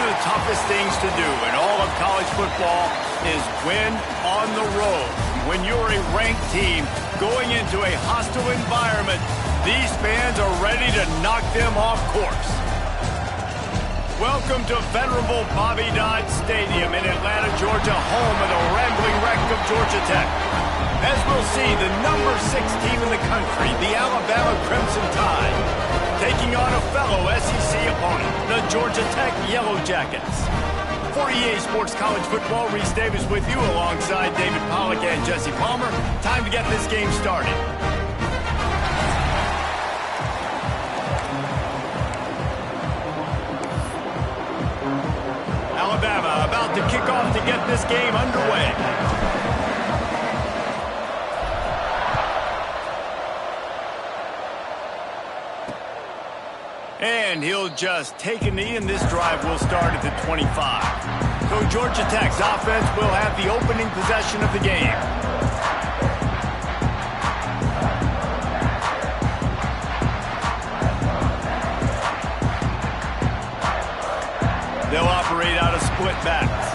of the toughest things to do in all of college football is win on the road. When you're a ranked team going into a hostile environment, these fans are ready to knock them off course. Welcome to venerable Bobby Dodd Stadium in Atlanta, Georgia, home of the rambling wreck of Georgia Tech. As we'll see, the number 6 team in the country, the Alabama Crimson Tide, taking on a fellow SEC opponent, the Georgia Tech Yellow Jackets. For EA Sports College Football, Reese Davis with you alongside David Pollack and Jesse Palmer. Time to get this game started. Alabama about to kick off to get this game underway. And he'll just take a knee, and this drive will start at the 25. So Georgia Tech's offense will have the opening possession of the game. They'll operate out of split backs.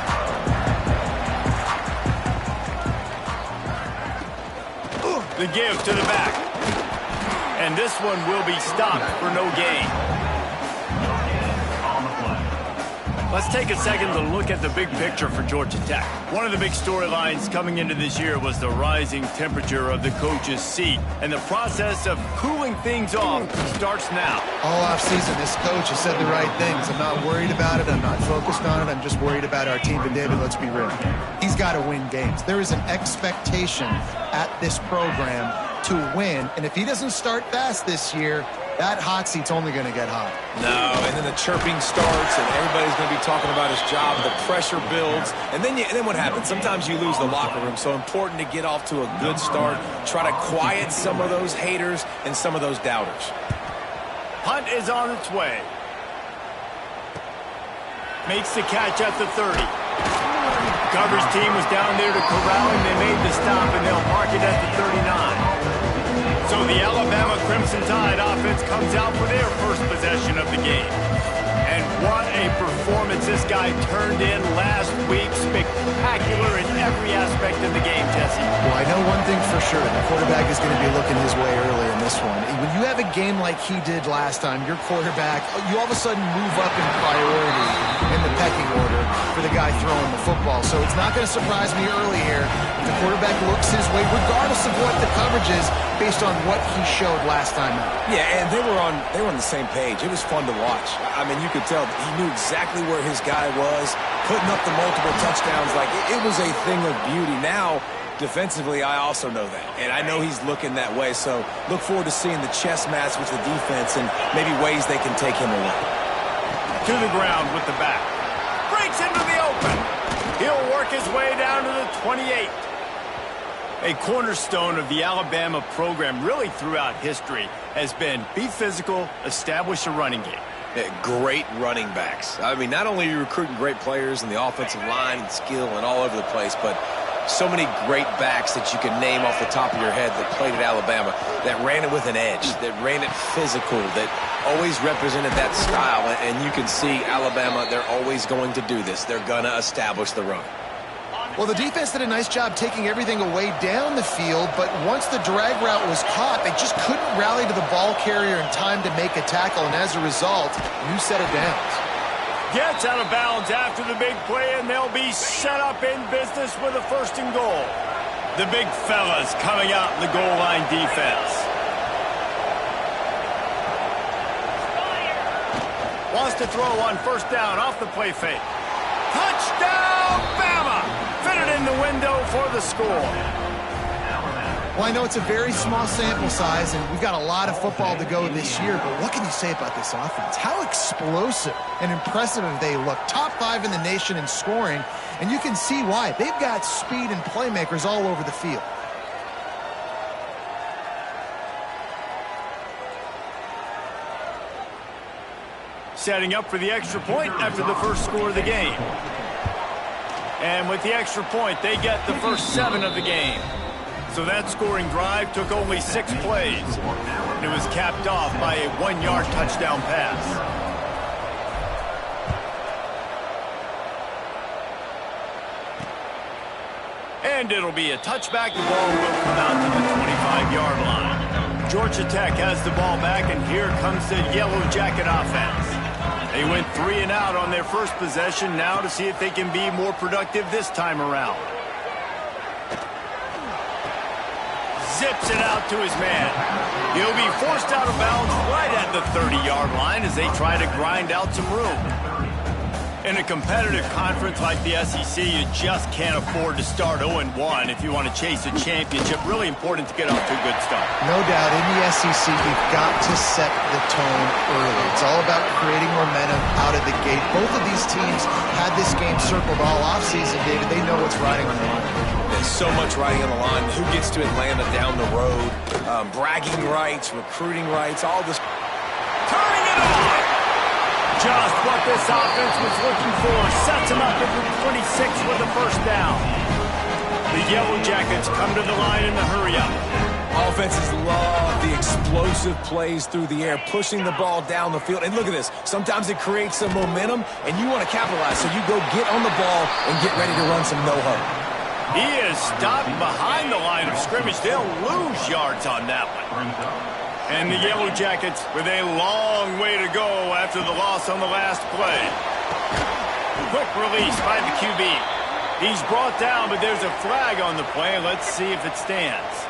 The give to the back. And this one will be stopped for no gain. Let's take a second to look at the big picture for Georgia Tech. One of the big storylines coming into this year was the rising temperature of the coach's seat. And the process of cooling things off starts now. All offseason, this coach has said the right things. I'm not worried about it. I'm not focused on it. I'm just worried about our team. But, David, let's be real. He's got to win games. There is an expectation at this program to win. And if he doesn't start fast this year, that hot seat's only going to get hot. No, and then the chirping starts, and everybody's going to be talking about his job. The pressure builds, and then what happens? Sometimes you lose the locker room, so important to get off to a good start. Try to quiet some of those haters and some of those doubters. Punt is on its way. Makes the catch at the 30. Coverage team was down there to corral him. They made the stop, and they'll mark it at the 39. So the Alabama Crimson Tide offense comes out for their first possession of the game. And what a performance this guy turned in last week. Spectacular in every aspect of the game, Jesse. Well, I know one thing for sure. The quarterback is going to be looking his way early in this one. When you have a game like he did last time, your quarterback, you all of a sudden move up in priority in the pecking order for the guy throwing the football. So it's not going to surprise me early here if the quarterback looks his way, regardless of what the coverage is, based on what he showed last time out. Yeah, and they were on the same page. It was fun to watch. I mean, you could tell he knew exactly where his guy was, putting up the multiple touchdowns. Like, it was a thing of beauty. Now, defensively, I also know that. And I know he's looking that way. So look forward to seeing the chess match with the defense and maybe ways they can take him away. To the ground with the back. Breaks into the open. He'll work his way down to the 28. A cornerstone of the Alabama program really throughout history has been be physical, establish a running game. Yeah, great running backs. I mean, not only are you recruiting great players in the offensive line and skill and all over the place, but so many great backs that you can name off the top of your head that played at Alabama, that ran it with an edge, that ran it physical, that always represented that style. And you can see Alabama, they're always going to do this. They're going to establish the run. Well, the defense did a nice job taking everything away down the field, but once the drag route was caught, they just couldn't rally to the ball carrier in time to make a tackle, and as a result, new set of downs. Gets out of bounds after the big play, and they'll be set up in business with a 1st and goal. The big fellas coming out in the goal line defense. Wants to throw on 1st down off the play fake. Touchdown, Bama! Fitted in the window for the score. Well, I know it's a very small sample size, and we've got a lot of football to go this year, but what can you say about this offense? How explosive and impressive have they looked? Top 5 in the nation in scoring, and you can see why. They've got speed and playmakers all over the field. Setting up for the extra point after the first score of the game. And with the extra point, they get the first 7 of the game. So that scoring drive took only 6 plays. And it was capped off by a 1-yard touchdown pass. And it'll be a touchback. The ball will come out to the 25-yard line. Georgia Tech has the ball back, and here comes the Yellow Jacket offense. They went 3 and out on their first possession, now to see if they can be more productive this time around. Zips it out to his man. He'll be forced out of bounds right at the 30-yard line as they try to grind out some room. In a competitive conference like the SEC, you just can't afford to start 0-1 if you want to chase a championship. Really important to get off to a good start. No doubt, in the SEC, you've got to set the tone early. It's all about creating momentum out of the gate. Both of these teams had this game circled all offseason, David. They know what's riding on the line. There's so much riding on the line. Who gets to Atlanta down the road? Bragging rights, recruiting rights, all this. Turning it on! Just what this offense was looking for. Sets him up at the 26 with a first down. The Yellow Jackets come to the line in the hurry-up. Offenses love the explosive plays through the air, pushing the ball down the field. And look at this. Sometimes it creates some momentum, and you want to capitalize. So you go get on the ball and get ready to run some no-huddle. He is stopped behind the line of scrimmage. They'll lose yards on that one. And the Yellow Jackets with a long way to go after the loss on the last play. Quick release by the QB. He's brought down, but there's a flag on the play. Let's see if it stands.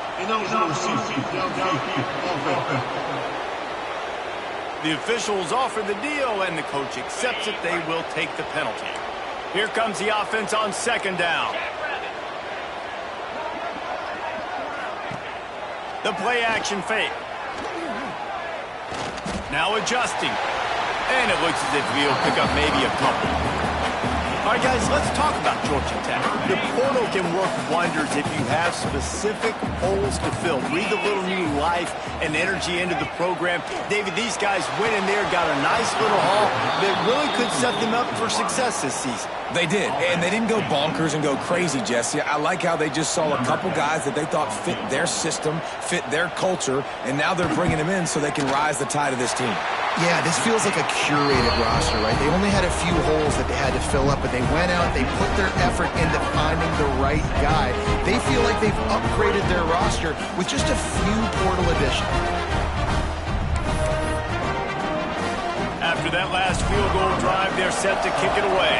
The officials offer the deal, and the coach accepts it. They will take the penalty. Here comes the offense on second down. The play action fake. Now adjusting. And it looks as if he'll pick up maybe a couple. All right, guys, let's talk about Georgia Tech. The portal can work wonders if you have specific holes to fill. Breathe a little new life and energy into the program. David, these guys went in there, got a nice little haul that really could set them up for success this season. They did, and they didn't go bonkers and go crazy, Jesse. I like how they just saw a couple guys that they thought fit their system, fit their culture, and now they're bringing them in so they can rise the tide of this team. Yeah, this feels like a curated roster, right? They only had a few holes that they had to fill up, but they went out, they put their effort into finding the right guy. They feel like they've upgraded their roster with just a few portal additions. After that last field goal drive, they're set to kick it away.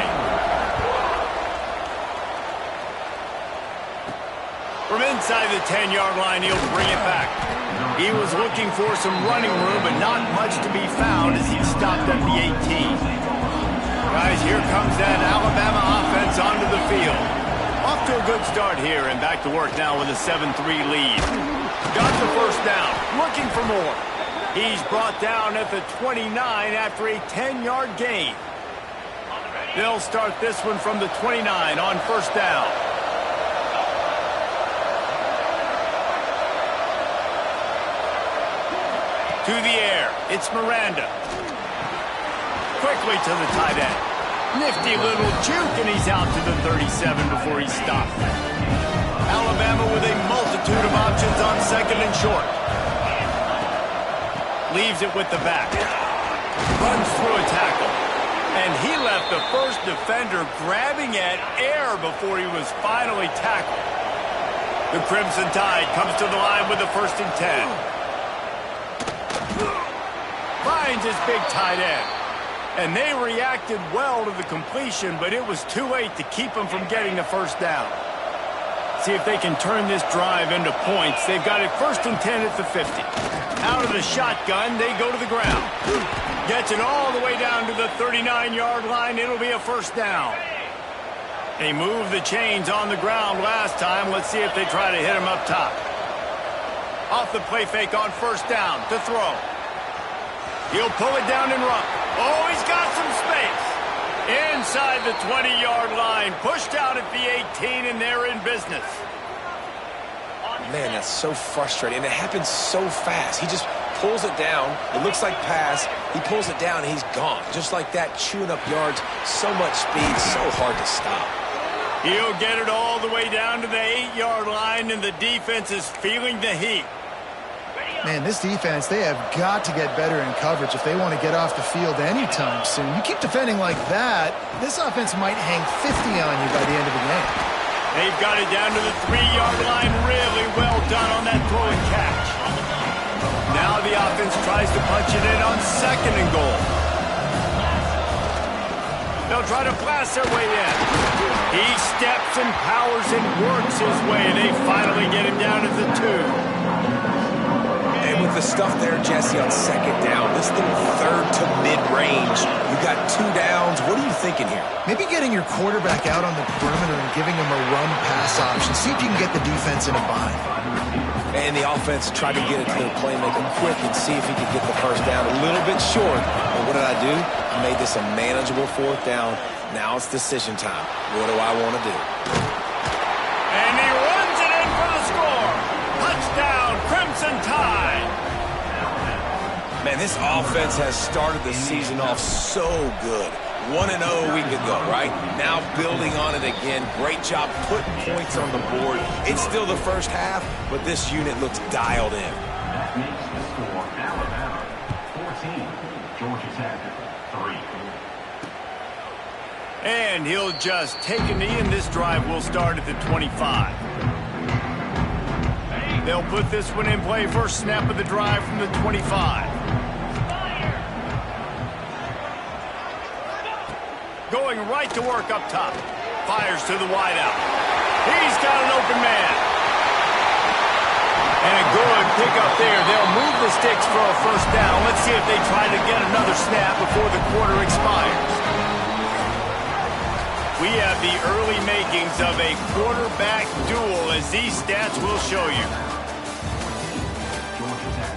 From inside the 10-yard line, he'll bring it back. He was looking for some running room, but not much to be found as he stopped at the 18. Guys, here comes that Alabama offense onto the field. Off to a good start here, and back to work now with a 7-3 lead. Got the first down, looking for more. He's brought down at the 29 after a 10-yard gain. They'll start this one from the 29 on first down. To the air, it's Miranda. Quickly to the tight end. Nifty little juke, and he's out to the 37 before he's stopped. Alabama with a multitude of options on second and short. Leaves it with the back. Runs through a tackle. And he left the first defender grabbing at air before he was finally tackled. The Crimson Tide comes to the line with the 1st and 10. Finds his big tight end. And they reacted well to the completion, but it was too late to keep him from getting the first down. See if they can turn this drive into points. They've got it 1st and 10 at the 50. Out of the shotgun, they go to the ground. Gets it all the way down to the 39-yard line. It'll be a first down. They moved the chains on the ground last time. Let's see if they try to hit him up top. Off the play fake on first down to throw. He'll pull it down and run. Oh, he's got some space. Inside the 20-yard line. Pushed out at the 18, and they're in business. Man, that's so frustrating. And it happens so fast. He just pulls it down. It looks like pass. He pulls it down, and he's gone. Just like that, chewing up yards. So much speed, so hard to stop. He'll get it all the way down to the 8-yard line, and the defense is feeling the heat. Man, this defense, they have got to get better in coverage if they want to get off the field anytime soon. You keep defending like that, this offense might hang 50 on you by the end of the game. They've got it down to the 3-yard line. Really well done on that throw and catch. Now the offense tries to punch it in on 2nd and goal. They'll try to blast their way in. He steps and powers and works his way. They finally get him down to the 2. And with the stuff there, Jesse, on 2nd down, this little 3rd to mid-range, you got 2 downs. What are you thinking here? Maybe getting your quarterback out on the perimeter and giving him a run-pass option. See if you can get the defense in a bind. And the offense tried to get it to their playmaker quick and see if he could get the first down. A little bit short. But what did I do? I made this a manageable 4th down. Now it's decision time. What do I want to do? And he runs it in for the score. Touchdown, Crimson Tide. Man, this offense has started the season off so good. 1-0 a week ago, right? Now building on it again. Great job putting points on the board. It's still the first half, but this unit looks dialed in. Alabama 14, Georgia Tech 3. And he'll just take a knee, and this drive will start at the 25. They'll put this one in play. First snap of the drive from the 25. Going right to work up top. Fires to the wideout. He's got an open man. And a good pickup there. They'll move the sticks for a first down. Let's see if they try to get another snap before the quarter expires. We have the early makings of a quarterback duel, as these stats will show you. Georgia Tech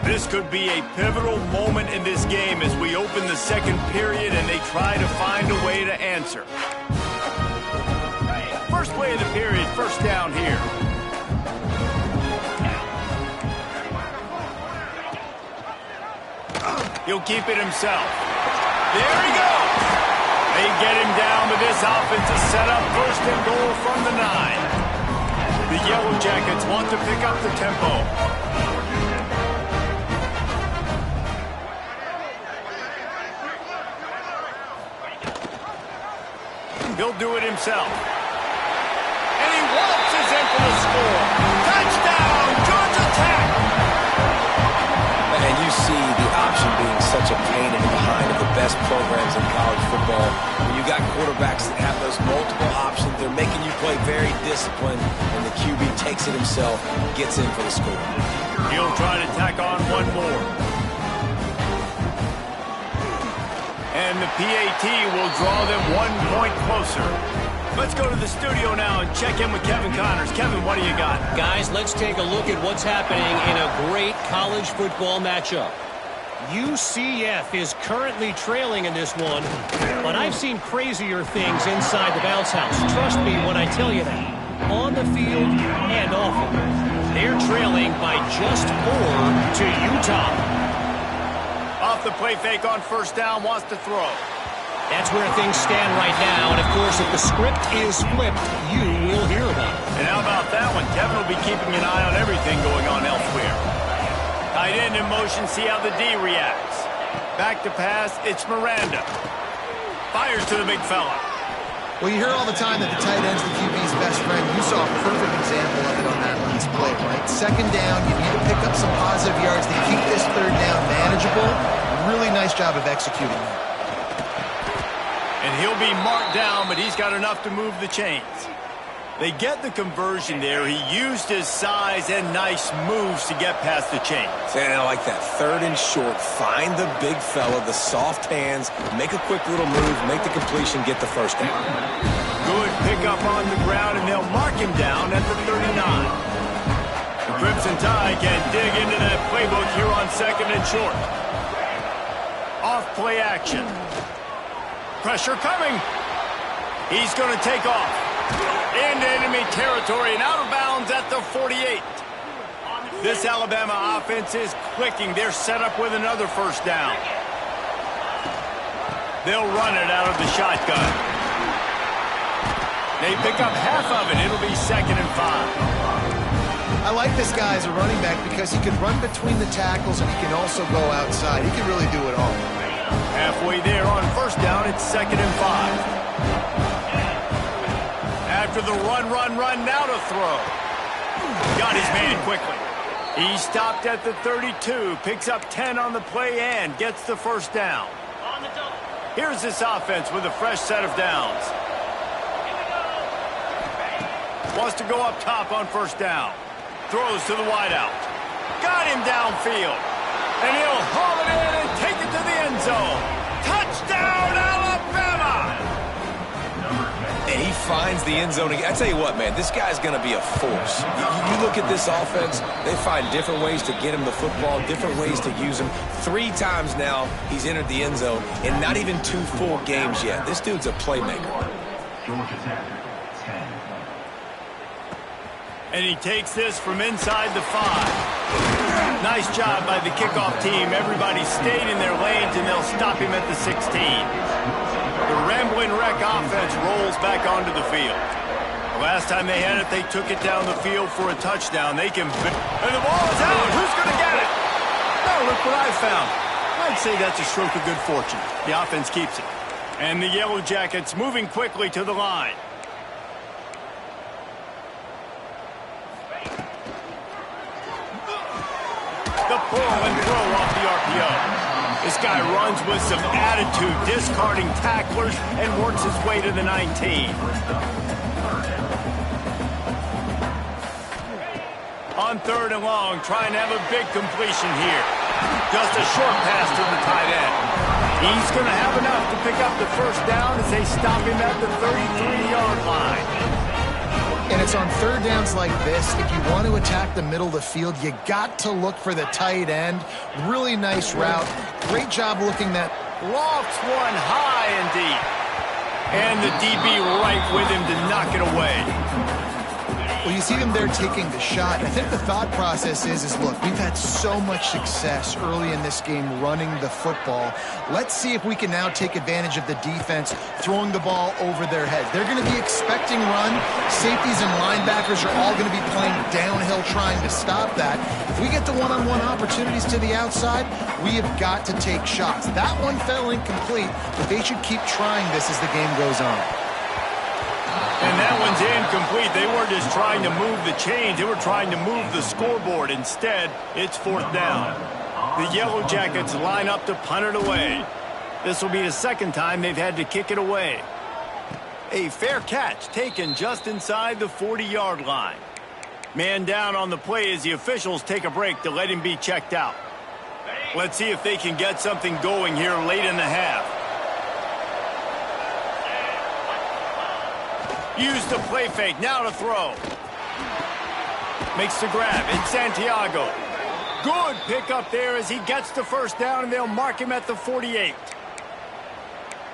3. This could be a pivotal moment in this game as we open the 2nd period and they try to find a way to answer. First play of the period, first down here. He'll keep it himself. There he goes. They get him down, but this offense is set up 1st and goal from the 9. The Yellow Jackets want to pick up the tempo. He'll do it himself. And he waltzes in for the score. Touchdown, Georgia Tech! And you see the option being such a pain in the behind of the best programs in college football. When you got quarterbacks that have those multiple options, they're making you play very disciplined, and the QB takes it himself, gets in for the score. He'll try to tack on one more. And the PAT will draw them 1 point closer. Let's go to the studio now and check in with Kevin Connors. Kevin, what do you got? Guys, let's take a look at what's happening in a great college football matchup. UCF is currently trailing in this one, but I've seen crazier things inside the bounce house. Trust me when I tell you that. On the field and off it. They're trailing by just 4 to Utah. Off the play fake on first down, wants to throw. That's where things stand right now, and of course, if the script is flipped, you will hear about it. And how about that one? Kevin will be keeping an eye on everything going on elsewhere. Tight end in motion, see how the D reacts. Back to pass, it's Miranda. Fires to the big fella. Well, you hear all the time that the tight end's the QB's best friend. You saw a perfect example of it on that last play, right? 2nd down, you need to pick up some positive yards to keep this 3rd down manageable. Really nice job of executing that. And he'll be marked down, but he's got enough to move the chains. They get the conversion there. He used his size and nice moves to get past the chains. And I like that 3rd and short. Find the big fella, the soft hands, make a quick little move, make the completion, get the first down. Good pickup on the ground, and they'll mark him down at the 39. The Crimson Tide can dig into that playbook here on 2nd and short. Off play action. Pressure coming. He's going to take off. Into enemy territory and out of bounds at the 48. This Alabama offense is clicking. They're set up with another first down. They'll run it out of the shotgun. They pick up half of it. It'll be 2nd and 5. I like this guy as a running back because he can run between the tackles and he can also go outside. He can really do it all. Halfway there on first down, it's 2nd and 5. After the run, now to throw. Got his man quickly. He stopped at the 32, picks up 10 on the play and gets the first down. Here's this offense with a fresh set of downs. Wants to go up top on first down. Throws to the wideout. Got him downfield. And he'll haul it in and take it to the end zone. Touchdown, Alabama! And he finds the end zone again. I tell you what, man, this guy's going to be a force. You look at this offense, they find different ways to get him the football, different ways to use him. 3 times now he's entered the end zone, and not even 2 full games yet. This dude's a playmaker. Georgia Tech, 10. And he takes this from inside the 5. Nice job by the kickoff team. Everybody stayed in their lanes, and they'll stop him at the 16. The Rambling Wreck offense rolls back onto the field. The last time they had it, they took it down the field for a touchdown. They can... And the ball is out. Who's going to get it? Oh, look what I found. I'd say that's a stroke of good fortune. The offense keeps it. And the Yellow Jackets moving quickly to the line. The pull and throw off the RPO. This guy runs with some attitude, discarding tacklers, and works his way to the 19. On 3rd and long, trying to have a big completion here. Just a short pass to the tight end. He's going to have enough to pick up the first down as they stop him at the 33-yard line. And it's on 3rd downs like this. If you want to attack the middle of the field, you got to look for the tight end. Really nice route. Great job looking that. Lofts one high and deep. And the DB right with him to knock it away. Well, you see them there taking the shot. I think the thought process is look, we've had so much success early in this game running the football. Let's see if we can now take advantage of the defense throwing the ball over their head. They're going to be expecting run. Safeties and linebackers are all going to be playing downhill trying to stop that. If we get the one-on-one opportunities to the outside, we have got to take shots. That one fell incomplete, but they should keep trying this as the game goes on. And that one's incomplete. They weren't just trying to move the chains. They were trying to move the scoreboard. Instead, it's 4th down. The Yellow Jackets line up to punt it away. This will be the 2nd time they've had to kick it away. A fair catch taken just inside the 40-yard line. Man down on the play as the officials take a break to let him be checked out. Let's see if they can get something going here late in the half. Use the play fake, now to throw. Makes the grab, it's Santiago. Good pick up there as he gets the first down, and they'll mark him at the 48.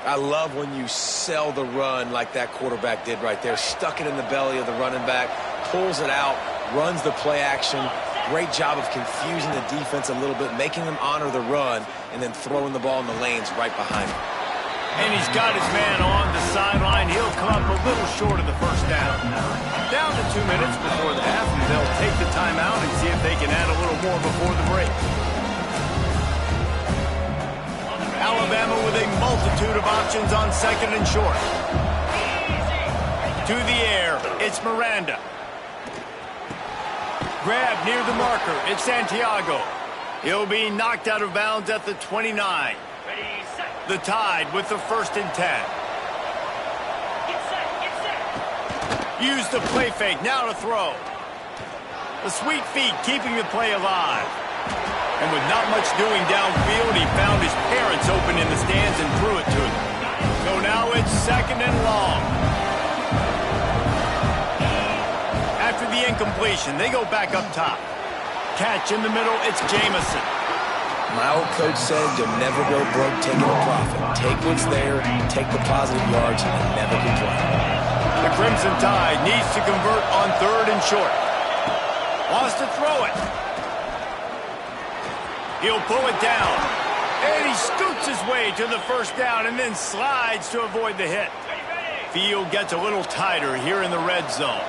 I love when you sell the run like that quarterback did right there. Stuck it in the belly of the running back, pulls it out, runs the play action. Great job of confusing the defense a little bit, making them honor the run, and then throwing the ball in the lanes right behind him. And he's got his man on the sideline. He'll come up a little short of the first down. Down to 2 minutes before the half, and they'll take the timeout and see if they can add a little more before the break. Alabama with a multitude of options on 2nd and short. To the air, it's Miranda. Grab near the marker, it's Santiago. He'll be knocked out of bounds at the 29. The Tide with the 1st and 10. Use the play fake, now to throw. The sweet feet keeping the play alive. And with not much doing downfield, he found his parents open in the stands and threw it to them. So now it's 2nd and long. After the incompletion, they go back up top. Catch in the middle, it's Jamison. My old coach said you'll never go broke taking a profit. Take what's there, take the positive yards, and never complain. The Crimson Tide needs to convert on 3rd and short. Wants to throw it. He'll pull it down. And he scoots his way to the first down and then slides to avoid the hit. Field gets a little tighter here in the red zone.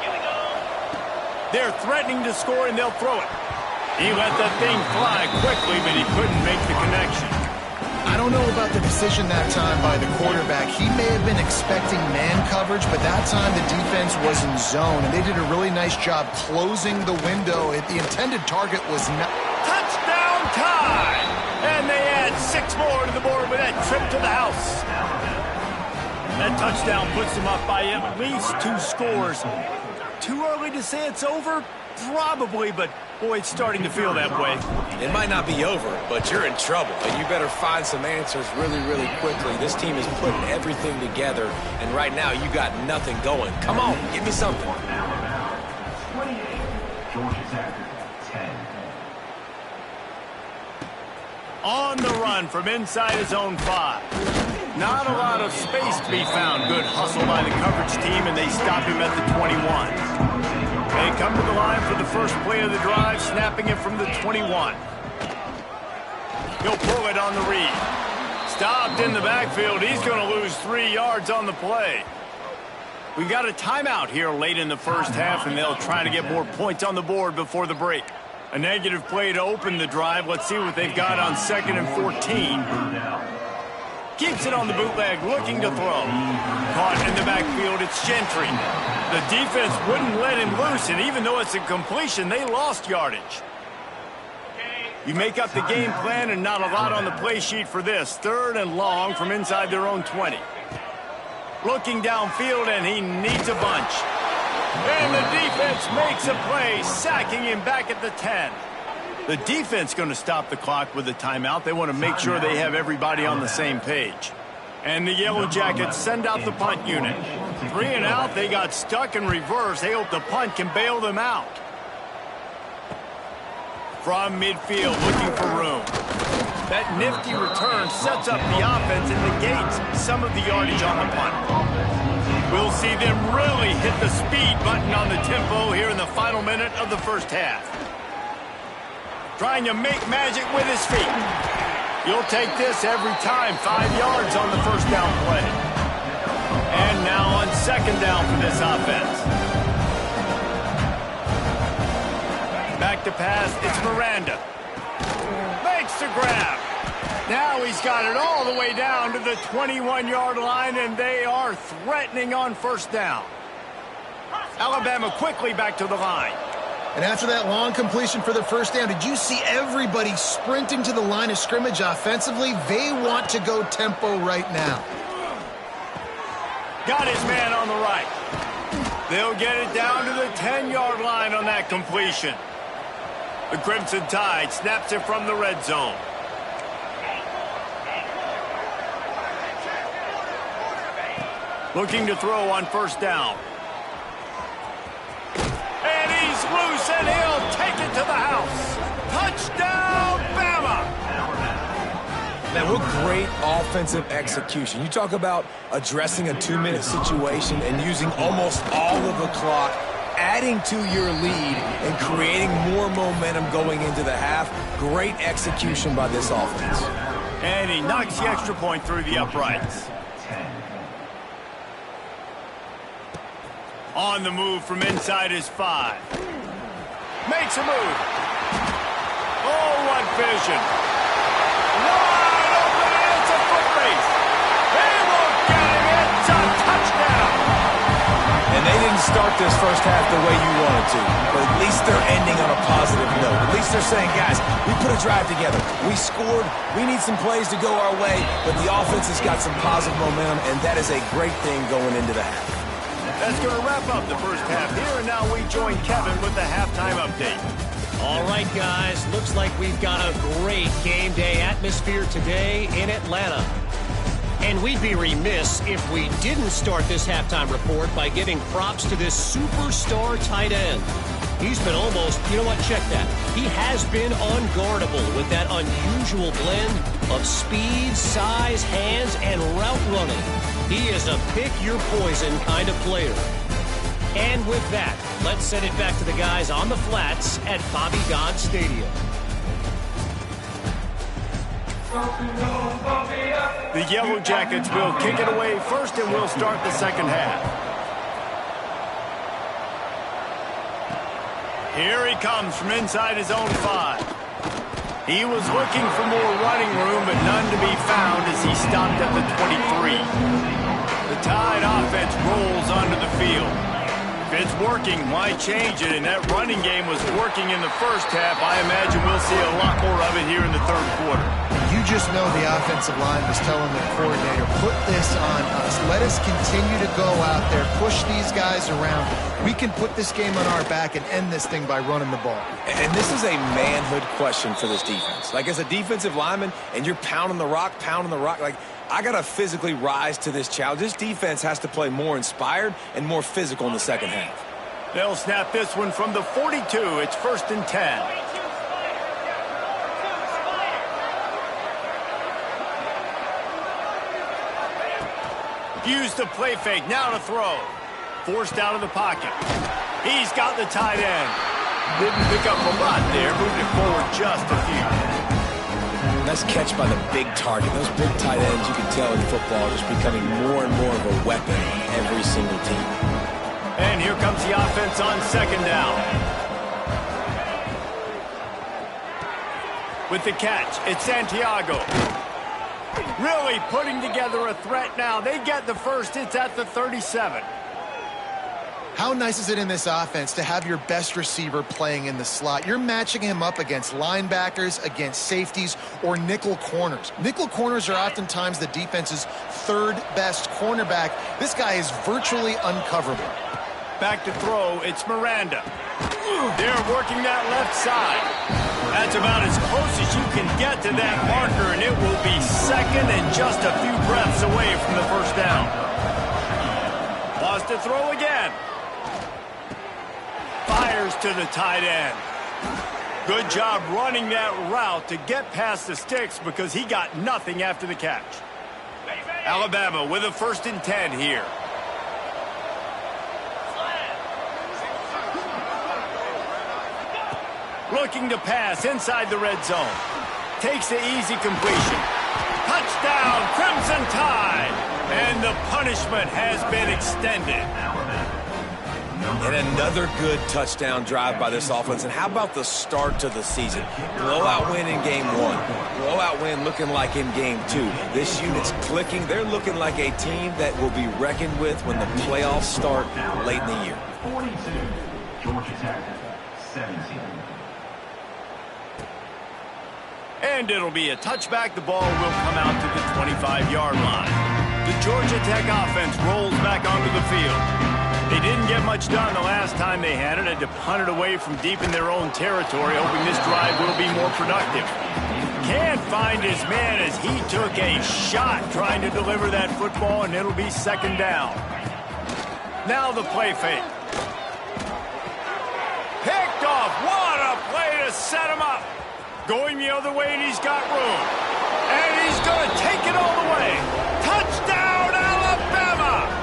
They're threatening to score, and they'll throw it. He let the thing fly quickly, but he couldn't make the connection. I don't know about the decision that time by the quarterback. He may have been expecting man coverage, but that time the defense was in zone, and they did a really nice job closing the window. The intended target was not... Touchdown time! And they add 6 more to the board with that trip to the house. That touchdown puts them up by at least 2 scores. Too early to say it's over? Probably, but boy, it's starting to feel that way. It might not be over, but you're in trouble, and you better find some answers really, really quickly. This team is putting everything together, and right now you got nothing going. Come on, give me something. 28, Georgia Tech, 10. On the run from inside his own 5. Not a lot of space to be found. Good hustle by the coverage team, and they stop him at the 21. They come to the line for the first play of the drive, snapping it from the 21. He'll pull it on the read. Stopped in the backfield. He's going to lose 3 yards on the play. We've got a timeout here late in the first half, and they'll try to get more points on the board before the break. A negative play to open the drive. Let's see what they've got on 2nd and 14. Keeps it on the bootleg, looking to throw. Caught in the backfield, it's Gentry. The defense wouldn't let him loose, and even though it's a completion, they lost yardage. You make up the game plan, and not a lot on the play sheet for this. 3rd and long from inside their own 20. Looking downfield, and he needs a bunch. And the defense makes a play, sacking him back at the 10. The defense going to stop the clock with a timeout. They want to make sure they have everybody on the same page. And the Yellow Jackets send out the punt unit. 3 and out, they got stuck in reverse. They hope the punt can bail them out. From midfield, looking for room. That nifty return sets up the offense and negates some of the yardage on the punt. We'll see them really hit the speed button on the tempo here in the final minute of the first half. Trying to make magic with his feet. You'll take this every time. 5 yards on the first down play. And now on 2nd down for this offense. Back to pass, it's Miranda. Makes the grab. Now he's got it all the way down to the 21-yard line, and they are threatening on 1st down. Alabama quickly back to the line. And after that long completion for the 1st down, did you see everybody sprinting to the line of scrimmage offensively? They want to go tempo right now. Got his man on the right. They'll get it down to the 10-yard line on that completion. The Crimson Tide snaps it from the red zone. Looking to throw on 1st down. And he's loose, and he'll take it to the house. Touchdown, Bama! Man, what great offensive execution. You talk about addressing a 2-minute situation and using almost all of the clock, adding to your lead and creating more momentum going into the half. Great execution by this offense. And he knocks the extra point through the uprights. On the move from inside his 5. Makes a move. Oh, what vision. Wide open, it's a foot race. They won't get him, it's a touchdown. And they didn't start this first half the way you wanted to, but at least they're ending on a positive note. At least they're saying, guys, we put a drive together. We scored. We need some plays to go our way, but the offense has got some positive momentum, and that is a great thing going into the half. That's going to wrap up the first half here, and now we join Kevin with the halftime update. All right, guys, looks like we've got a great game day atmosphere today in Atlanta. And we'd be remiss if we didn't start this halftime report by giving props to this superstar tight end. He's been almost, you know what, check that. He has been unguardable with that unusual blend of speed, size, hands, and route running. He is a pick-your-poison kind of player. And with that, let's send it back to the guys on the flats at Bobby Dodd Stadium. The Yellow Jackets will kick it away first, and we'll start the second half. Here he comes from inside his own 5. He was looking for more running room, but none to be found as he stopped at the 23. The Tide offense rolls onto the field. If it's working, why change it? And that running game was working in the first half. I imagine we'll see a lot more of it here in the third quarter. You just know the offensive line was telling their coordinator, put this on us. Let us continue to go out there, push these guys around. We can put this game on our back and end this thing by running the ball. And this is a manhood question for this defense. Like, as a defensive lineman, and you're pounding the rock, like, I got to physically rise to this challenge. This defense has to play more inspired and more physical in the second half. They'll snap this one from the 42. It's 1st and 10. Use the play fake. Now to throw. Forced out of the pocket. He's got the tight end. Didn't pick up a lot there. Moved it forward just a few. Nice catch by the big target. Those big tight ends, you can tell in football, are just becoming more and more of a weapon on every single team. And here comes the offense on 2nd down. With the catch, it's Santiago. Really putting together a threat now. They get the first. It's at the 37. How nice is it in this offense to have your best receiver playing in the slot? You're matching him up against linebackers, against safeties, or nickel corners. Nickel corners are oftentimes the defense's 3rd best cornerback. This guy is virtually uncoverable. Back to throw, it's Miranda. They're working that left side. That's about as close as you can get to that marker, and it will be 2nd and just a few breaths away from the first down. Lost to throw again. Fires to the tight end. Good job running that route to get past the sticks because he got nothing after the catch. Alabama with a 1st and 10 here. Looking to pass inside the red zone. Takes the easy completion. Touchdown, Crimson Tide! And the punishment has been extended. And another good touchdown drive by this offense. And how about the start to the season? Blowout win in game 1. Blowout win looking like in game 2. This unit's clicking. They're looking like a team that will be reckoned with when the playoffs start late in the year. 42, Georgia Tech, 17. And it'll be a touchback. The ball will come out to the 25-yard line. The Georgia Tech offense rolls back onto the field. They didn't get much done the last time they had it. Had to punt it away from deep in their own territory, hoping this drive will be more productive. Can't find his man as he took a shot trying to deliver that football, and it'll be 2nd down. Now the play fake. Picked off. What a play to set him up. Going the other way, and he's got room. And he's going to take it all the way. Touchdown, Alabama!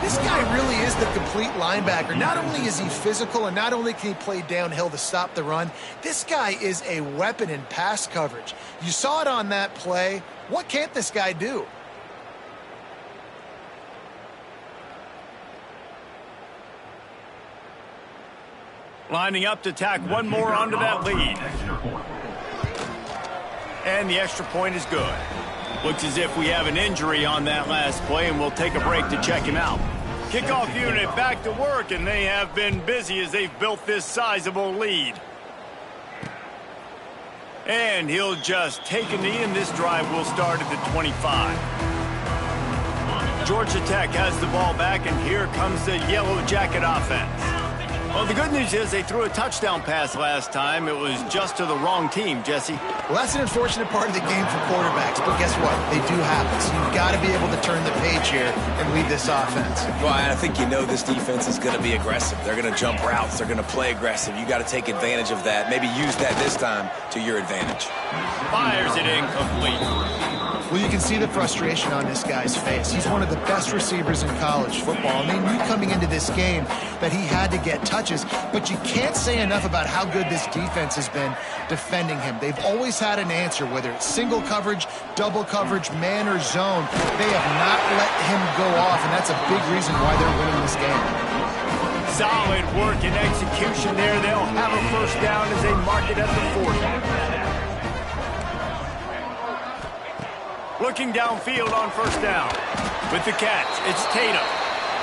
This guy really is the complete linebacker. Not only is he physical and not only can he play downhill to stop the run, this guy is a weapon in pass coverage. You saw it on that play. What can't this guy do? Lining up to tack one more onto that lead. And the extra point is good. Looks as if we have an injury on that last play, and we'll take a break to check him out. Kickoff unit back to work, and they have been busy as they've built this sizable lead. And he'll just take a knee, and this drive will start at the 25. Georgia Tech has the ball back, and here comes the Yellow Jacket offense. Well, the good news is they threw a touchdown pass last time. It was just to the wrong team, Jesse. Well, that's an unfortunate part of the game for quarterbacks, but guess what? They do happen. So you've got to be able to turn the page here and lead this offense. Well, I think you know this defense is going to be aggressive. They're going to jump routes. They're going to play aggressive. You got to take advantage of that. Maybe use that this time to your advantage. Fires it incomplete. Well, you can see the frustration on this guy's face. He's one of the best receivers in college football. I mean, knew coming into this game that he had to get touches, but you can't say enough about how good this defense has been defending him. They've always had an answer, whether it's single coverage, double coverage, man or zone. They have not let him go off, and that's a big reason why they're winning this game. Solid work and execution there. They'll have a first down as they mark it at the 40. Looking downfield on first down. With the catch, it's Tatum.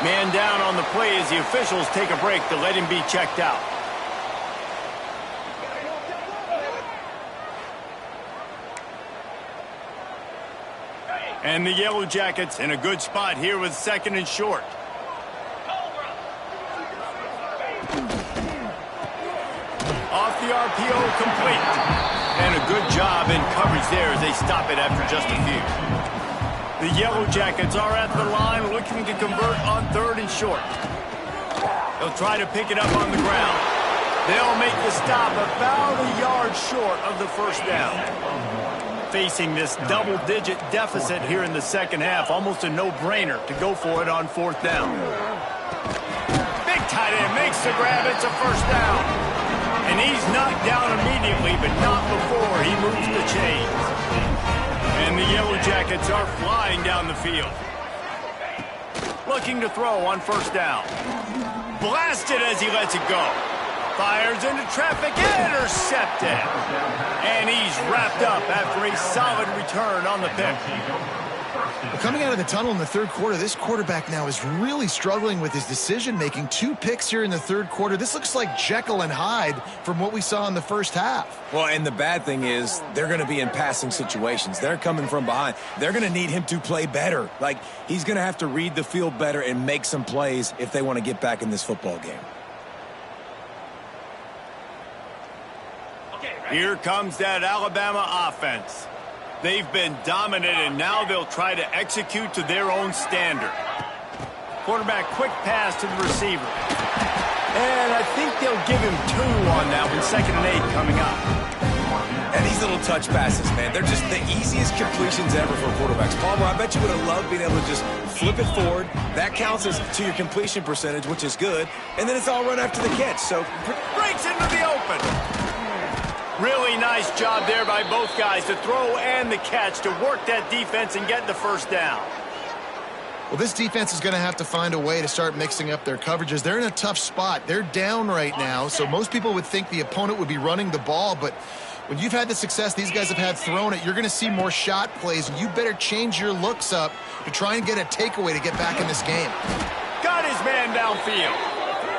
Man down on the play as the officials take a break to let him be checked out. And the Yellow Jackets in a good spot here with 2nd and short. Off the RPO, complete. And a good job in coverage there as they stop it after just a few. The Yellow Jackets are at the line looking to convert on 3rd and short. They'll try to pick it up on the ground. They'll make the stop about a yard short of the first down. Facing this double-digit deficit here in the second half, almost a no-brainer to go for it on 4th down. Big tight end makes the grab. It's a first down. And he's knocked down immediately, but not before he moves the chains. And the Yellow Jackets are flying down the field. Looking to throw on first down. Blasted as he lets it go. Fires into traffic, intercepted. And he's wrapped up after a solid return on the pick. Well, coming out of the tunnel in the 3rd quarter, this quarterback now is really struggling with his decision-making. 2 picks here in the 3rd quarter. This looks like Jekyll and Hyde from what we saw in the first half. Well, and the bad thing is they're going to be in passing situations. They're coming from behind. They're going to need him to play better. Like, he's going to have to read the field better and make some plays if they want to get back in this football game. Here comes that Alabama offense. They've been dominant, and now they'll try to execute to their own standard. Quarterback, quick pass to the receiver. And I think they'll give him 2 on that one. 2nd and 8 coming up. And these little touch passes, man, they're just the easiest completions ever for quarterbacks. Palmer, I bet you would have loved being able to just flip it forward. That counts as to your completion percentage, which is good. And then it's all run after the catch. So breaks into the open. Really nice job there by both guys, the throw and the catch, to work that defense and get the first down. Well, this defense is going to have to find a way to start mixing up their coverages. They're in a tough spot. They're down right now, so most people would think the opponent would be running the ball, but when you've had the success these guys have had throwing it, you're going to see more shot plays, and you better change your looks up to try and get a takeaway to get back in this game. Got his man downfield.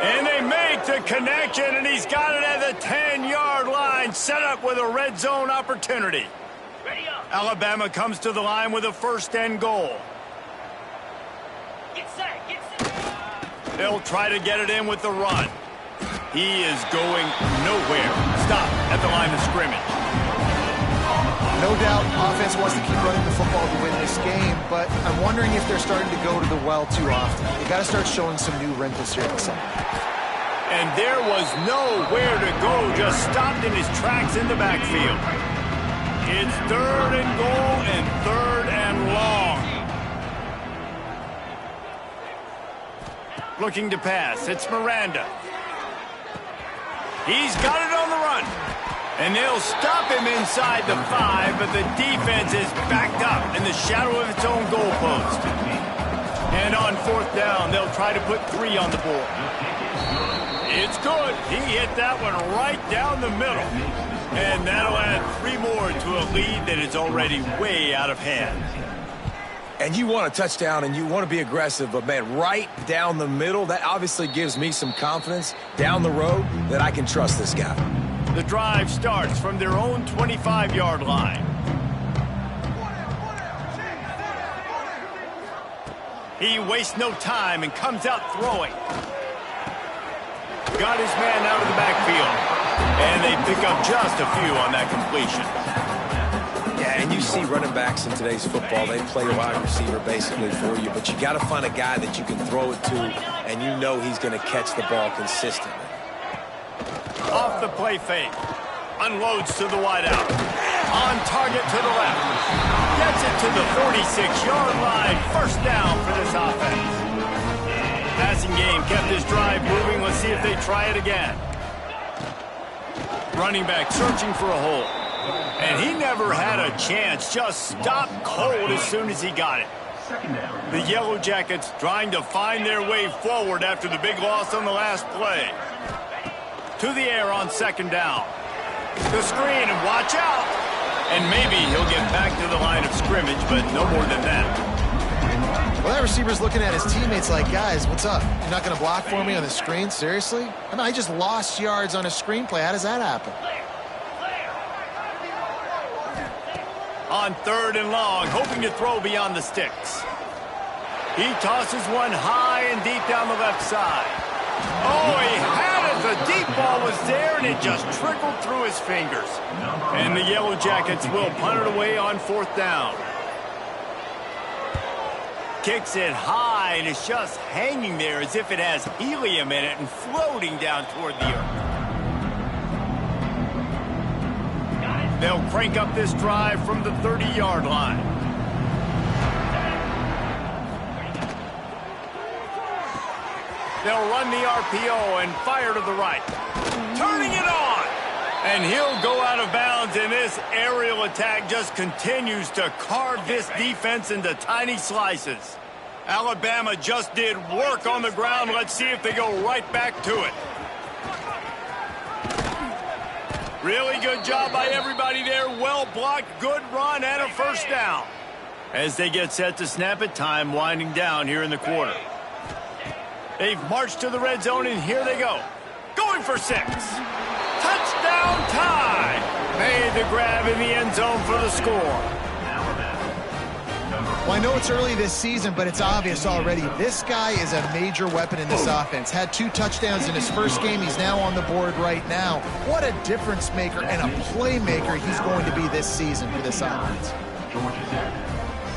And they make the connection, and he's got it at the 10-yard line, set up with a red zone opportunity. Alabama comes to the line with a 1st and goal. Get set. They'll try to get it in with the run. He is going nowhere. Stop at the line of scrimmage. No doubt, offense wants to keep running the football to win this game, but I'm wondering if they're starting to go to the well too often. They got to start showing some new wrinkles here in the second. And there was nowhere to go, just stopped in his tracks in the backfield. It's 3rd and goal and 3rd and long. Looking to pass, it's Miranda. He's got it on the run. And they'll stop him inside the 5, but the defense is backed up in the shadow of its own goalpost. And on 4th down, they'll try to put 3 on the board. It's good. He hit that one right down the middle. And that'll add 3 more to a lead that is already way out of hand. And you want a touchdown and you want to be aggressive, but, man, right down the middle, that obviously gives me some confidence down the road that I can trust this guy. The drive starts from their own 25-yard line. He wastes no time and comes out throwing. Got his man out of the backfield. And they pick up just a few on that completion. Yeah, and you see running backs in today's football, they play wide receiver basically for you, but you got to find a guy that you can throw it to, and you know he's going to catch the ball consistently. Off the play fake. Unloads to the wideout. On target to the left. Gets it to the 46-yard line. First down for this offense. Passing game kept this drive moving. Let's see if they try it again. Running back searching for a hole. And he never had a chance. Just stopped cold as soon as he got it. Second down. The Yellow Jackets trying to find their way forward after the big loss on the last play. To the air on second down. The screen, and watch out. And maybe he'll get back to the line of scrimmage, but no more than that. Well, that receiver's looking at his teammates like, guys, what's up? You're not going to block for me on the screen? Seriously? I mean, I just lost yards on a screenplay. How does that happen? On third and long, hoping to throw beyond the sticks. He tosses one high and deep down the left side. Oh, he had it. The deep ball was there, and it just trickled through his fingers. And the Yellow Jackets will punt it away on fourth down. Kicks it high, and it's just hanging there as if it has helium in it and floating down toward the earth. They'll crank up this drive from the 30-yard line. They'll run the RPO and fire to the right. Turning it on! And he'll go out of bounds, and this aerial attack just continues to carve this defense into tiny slices. Alabama just did work on the ground. Let's see if they go right back to it. Really good job by everybody there. Well blocked, good run, and a first down. As they get set to snap it, time winding down here in the quarter. They've marched to the red zone, and here they go. Going for 6. Touchdown tie. Made the grab in the end zone for the score. Well, I know it's early this season, but it's obvious already. This guy is a major weapon in this offense. Had 2 touchdowns in his first game. He's now on the board right now. What a difference maker and a playmaker he's going to be this season for this offense. Georgia Tech,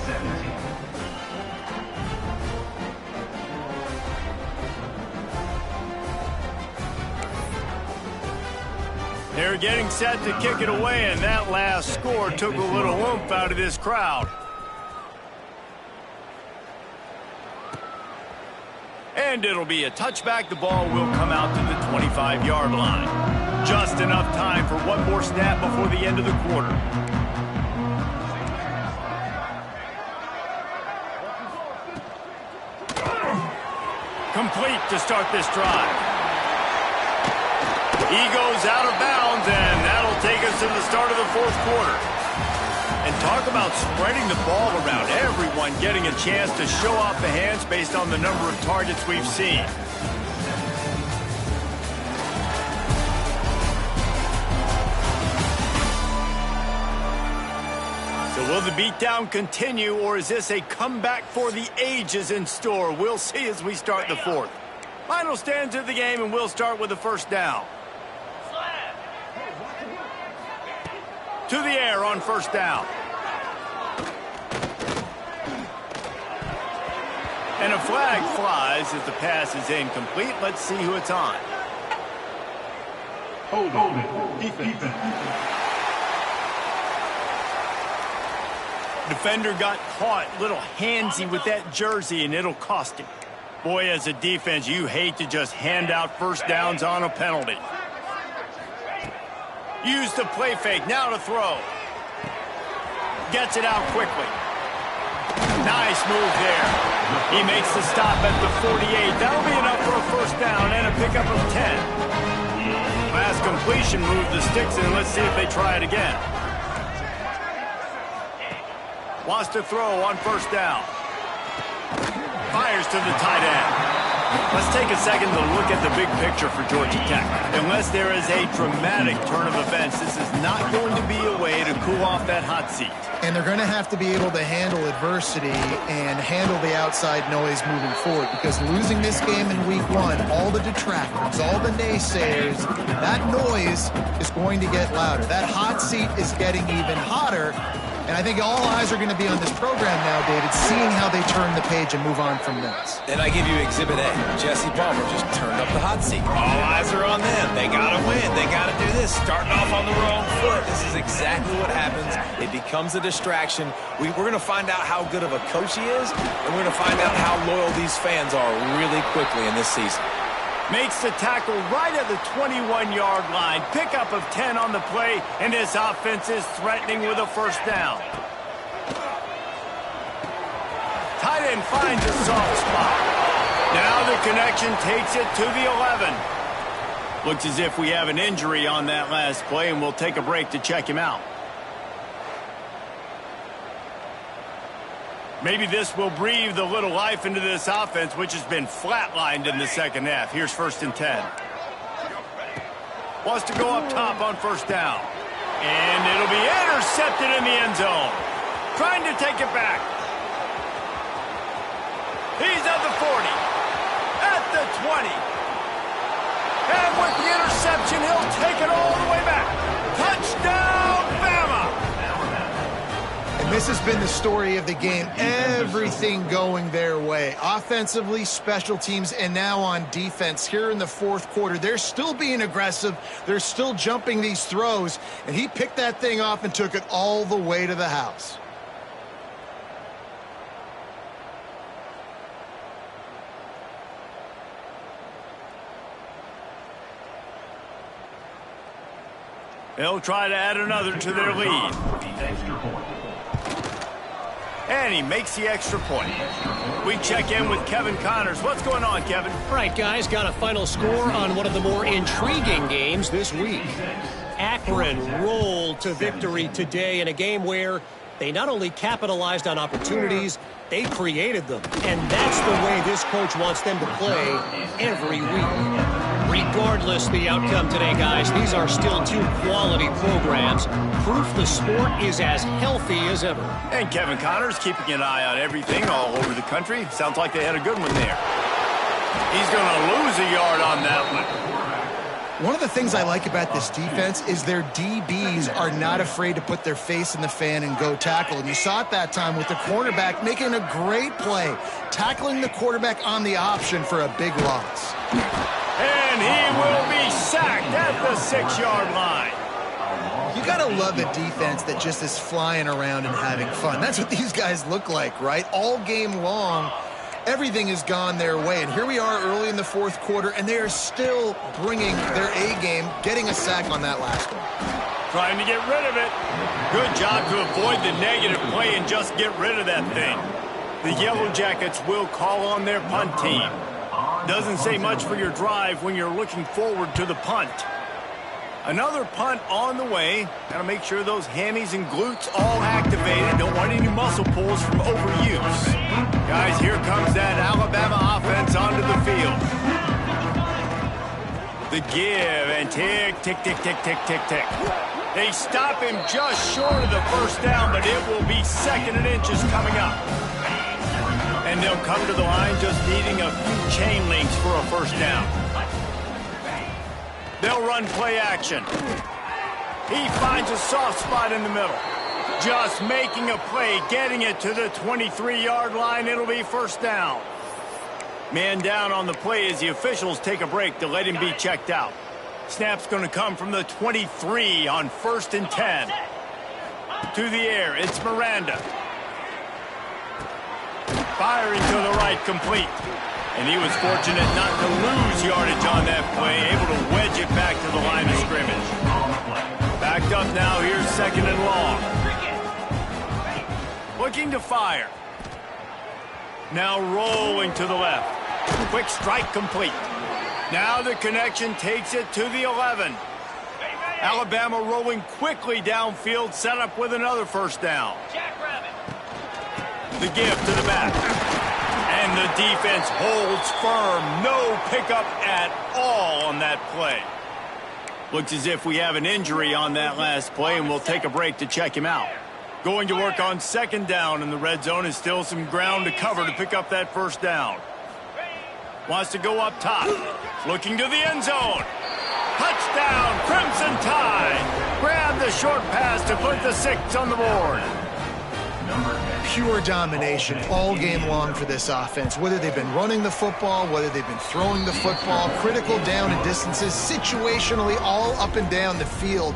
17. They're getting set to kick it away, and that last score took a little oomph out of this crowd. And it'll be a touchback. The ball will come out to the 25-yard line. Just enough time for one more snap before the end of the quarter. Complete to start this drive. He goes out of bounds, and that'll take us to the start of the fourth quarter. And talk about spreading the ball around. Everyone getting a chance to show off the hands based on the number of targets we've seen. So will the beatdown continue, or is this a comeback for the ages in store? We'll see as we start the fourth. Final stands of the game, and we'll start with the first down. To the air on first down. And a flag flies as the pass is incomplete. Let's see who it's on. Hold it. Defense. Defender got caught a little handsy with that jersey, and it'll cost him. Boy, as a defense, you hate to just hand out first downs on a penalty. Use the play fake, now to throw. Gets it out quickly. Nice move there. He makes the stop at the 48. That'll be enough for a first down and a pickup of 10. Last completion moved the sticks in. Let's see if they try it again. Wants to throw on first down. Fires to the tight end. Let's take a second to look at the big picture for Georgia Tech. Unless there is a dramatic turn of events, this is not going to be a way to cool off that hot seat. And they're going to have to be able to handle adversity and handle the outside noise moving forward, because losing this game in week 1, all the detractors, all the naysayers, that noise is going to get louder. That hot seat is getting even hotter. And I think all eyes are going to be on this program now, David, seeing how they turn the page and move on from this. And I give you Exhibit A. Jesse Palmer just turned up the hot seat. All eyes are on them. They got to win. They got to do this. Starting off on the wrong foot. This is exactly what happens. It becomes a distraction. We're going to find out how good of a coach he is, and we're going to find out how loyal these fans are really quickly in this season. Makes the tackle right at the 21-yard line. Pickup of 10 on the play, and this offense is threatening with a first down. and finds a soft spot. Now the connection takes it to the 11. Looks as if we have an injury on that last play, and we'll take a break to check him out. Maybe this will breathe a little life into this offense, which has been flatlined in the second half. Here's 1st and 10. Wants to go up top on 1st down. And it'll be intercepted in the end zone. Trying to take it back. He's at the 40. At the 20. And with the interception, he'll take it all the way back. Touchdown, Bama! And this has been the story of the game. Everything going their way. Offensively, special teams, and now on defense here in the 4th quarter. They're still being aggressive. They're still jumping these throws. And he picked that thing off and took it all the way to the house. They'll try to add another to their lead. And he makes the extra point. We check in with Kevin Connors. What's going on, Kevin? All right, guys, got a final score on one of the more intriguing games this week. Akron rolled to victory today in a game where they not only capitalized on opportunities, they created them. And that's the way this coach wants them to play every week. Regardless the outcome today, guys, these are still 2 quality programs. Proof the sport is as healthy as ever. And Kevin Connors keeping an eye on everything all over the country. Sounds like they had a good one there. He's going to lose a yard on that one. One of the things I like about this defense is their DBs are not afraid to put their face in the fan and go tackle. And you saw it that time with the cornerback making a great play, tackling the quarterback on the option for a big loss. And he will be sacked at the 6-yard line. You got to love a defense that just is flying around and having fun. That's what these guys look like, right? All game long, everything has gone their way. And here we are early in the 4th quarter, and they are still bringing their A game, getting a sack on that last one. Trying to get rid of it. Good job to avoid the negative play and just get rid of that thing. The Yellow Jackets will call on their punt team. Doesn't say much for your drive when you're looking forward to the punt. Another punt on the way. Got to make sure those hammies and glutes all activated. Don't want any muscle pulls from overuse. Guys, here comes that Alabama offense onto the field. The give and tick, tick, tick, tick, tick, tick, tick. They stop him just short of the 1st down, but it will be 2nd and inches coming up. And they'll come to the line just needing a few chain links for a 1st down. They'll run play action. He finds a soft spot in the middle. Just making a play, getting it to the 23-yard line. It'll be 1st down. Man down on the play as the officials take a break to let him be checked out. Snap's going to come from the 23 on 1st and 10. To the air, it's Miranda. Firing to the right, complete. And he was fortunate not to lose yardage on that play, able to wedge it back to the line of scrimmage. Backed up now, here's 2nd and long. Looking to fire. Now rolling to the left. Quick strike complete. Now the connection takes it to the 11. Alabama rolling quickly downfield, set up with another 1st down. The give to the back. And the defense holds firm. No pickup at all on that play. Looks as if we have an injury on that last play, and we'll take a break to check him out. Going to work on 2nd down in the red zone is still some ground to cover to pick up that 1st down. Wants to go up top. Looking to the end zone. Touchdown, Crimson Tide. Grab the short pass to put the 6 on the board. Pure domination all game long for this offense. Whether they've been running the football, whether they've been throwing the football, critical down and distances, situationally all up and down the field.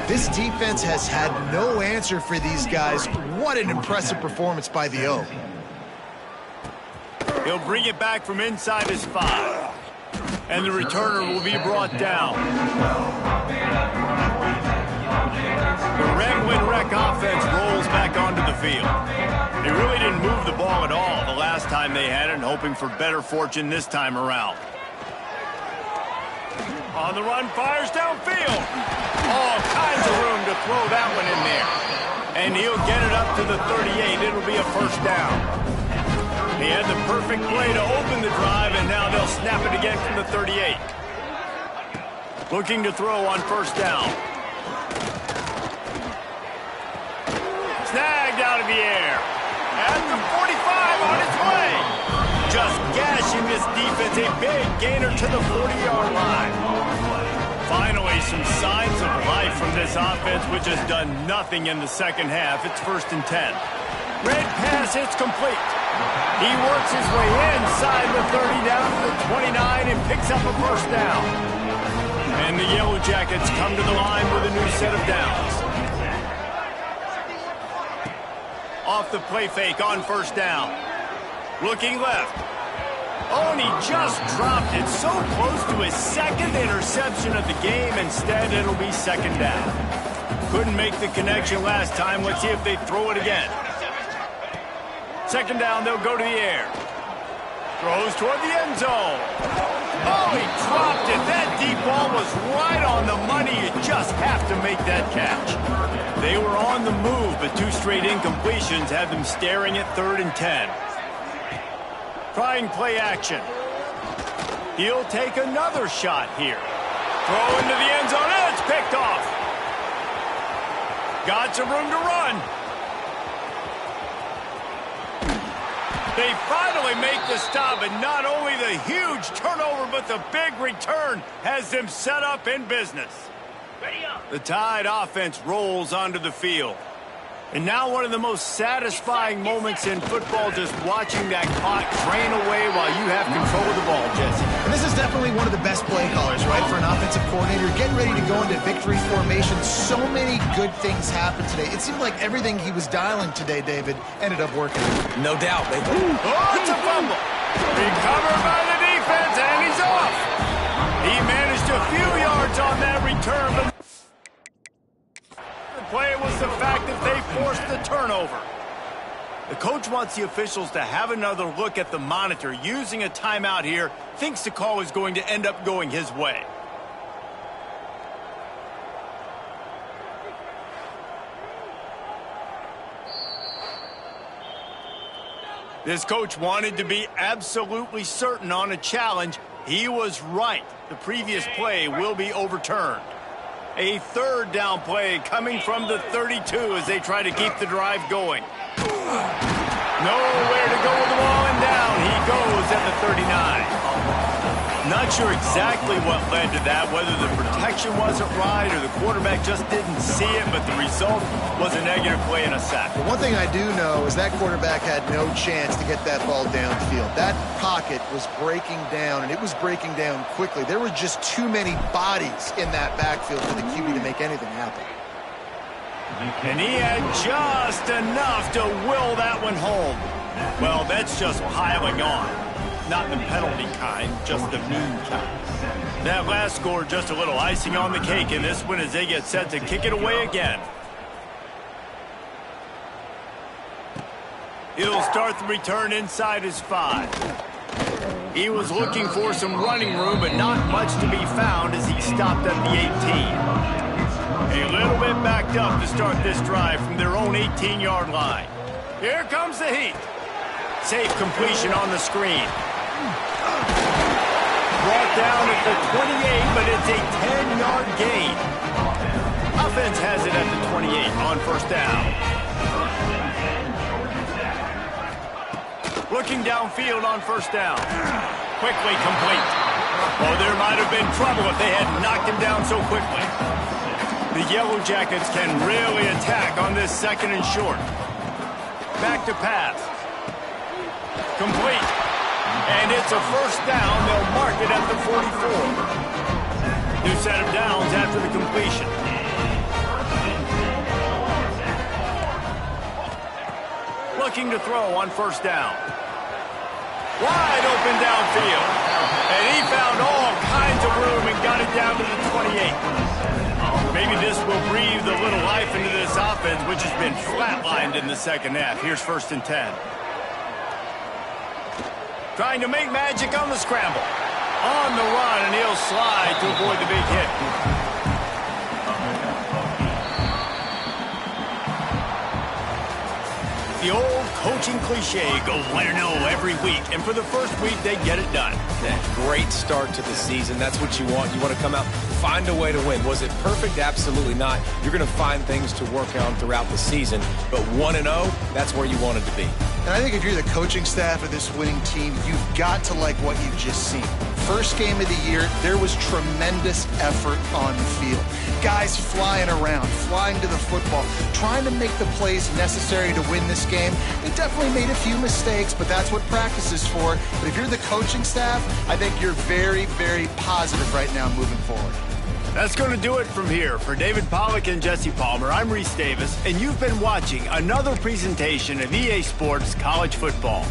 This defense has had no answer for these guys. What an impressive performance by the O. He'll bring it back from inside his 5. And the returner will be brought down. The Ramblin' Wreck offense rolls back onto the field. They really didn't move the ball at all the last time they had it, and hoping for better fortune this time around. On the run, fires downfield. All kinds of room to throw that one in there. And he'll get it up to the 38. It'll be a first down. He had the perfect play to open the drive, and now they'll snap it again from the 38. Looking to throw on first down. Snagged out of the air. At the 45 on its way. Just gashing this defense. A big gainer to the 40-yard line. Finally, some signs of life from this offense, which has done nothing in the second half. It's 1st and 10. Red pass, it's complete. He works his way inside the 30 down to the 29 and picks up a first down. And the Yellow Jackets come to the line with a new set of downs. Off the play fake on first down. Looking left. Oh, and he just dropped it so close to his second interception of the game. Instead, it'll be second down. Couldn't make the connection last time. Let's see if they throw it again. Second down, they'll go to the air. Throws toward the end zone. Oh, he dropped it. That deep ball was right on the money. You just have to make that catch. They were on the move, but 2 straight incompletions had them staring at 3rd and 10. Trying play action. He'll take another shot here. Throw into the end zone, and it's picked off. Got some room to run. They finally make the stop, and not only the huge turnover, but the big return has them set up in business. The Tide offense rolls onto the field. And now one of the most satisfying moments in football, just watching that clock drain away while you have control of the ball, Jesse. And this is definitely one of the best play callers, right, for an offensive coordinator. Getting ready to go into victory formation. So many good things happened today. It seemed like everything he was dialing today, David, ended up working. No doubt. Oh, it's a fumble. Recovered by the defense, and he's off. He managed a few yards on that return, but the play was the fact that they forced the turnover. The coach wants the officials to have another look at the monitor. Using a timeout here, thinks the call is going to end up going his way. This coach wanted to be absolutely certain on a challenge. He was right. The previous play will be overturned. A 3rd down play coming from the 32 as they try to keep the drive going. Nowhere to go with the ball, and down he goes at the 39. Not sure exactly what led to that, whether the protection wasn't right or the quarterback just didn't see it, but the result was a negative play and a sack. But one thing I do know is that quarterback had no chance to get that ball downfield. That pocket was breaking down, and it was breaking down quickly. There were just too many bodies in that backfield for the QB to make anything happen. And he had just enough to will that one home. Well, that's just piling on. Not the penalty kind, just the mean kind. That last score, just a little icing on the cake in this one as they get set to kick it away again. He'll start the return inside his 5. He was looking for some running room, but not much to be found as he stopped at the 18. A little bit backed up to start this drive from their own 18-yard line. Here comes the heat. Safe completion on the screen. Brought down at the 28, but it's a 10-yard gain. Offense has it at the 28 on first down. Looking downfield on first down. Quickly complete. Oh, there might have been trouble if they had knocked him down so quickly. The Yellow Jackets can really attack on this 2nd and short. Back to pass. Complete. And it's a first down. They'll mark it at the 44. New set of downs after the completion. Looking to throw on first down. Wide open downfield. And he found all kinds of room and got it down to the 28. Maybe this will breathe a little life into this offense, which has been flatlined in the second half. Here's 1st and 10. Trying to make magic on the scramble. On the run, and he'll slide to avoid the big hit. The old coaching cliche, go 1-0 every week. And for the first week, they get it done. That great start to the season. That's what you want. You want to come out, find a way to win. Was it perfect? Absolutely not. You're going to find things to work on throughout the season. But 1-0, that's where you wanted to be. And I think if you're the coaching staff of this winning team, you've got to like what you've just seen. First game of the year, there was tremendous effort on the field. Guys flying around, flying to the football, trying to make the plays necessary to win this game. They definitely made a few mistakes, but that's what practice is for. But if you're the coaching staff, I think you're very, very positive right now moving forward. That's going to do it from here. For David Pollack and Jesse Palmer, I'm Reese Davis, and you've been watching another presentation of EA Sports College Football.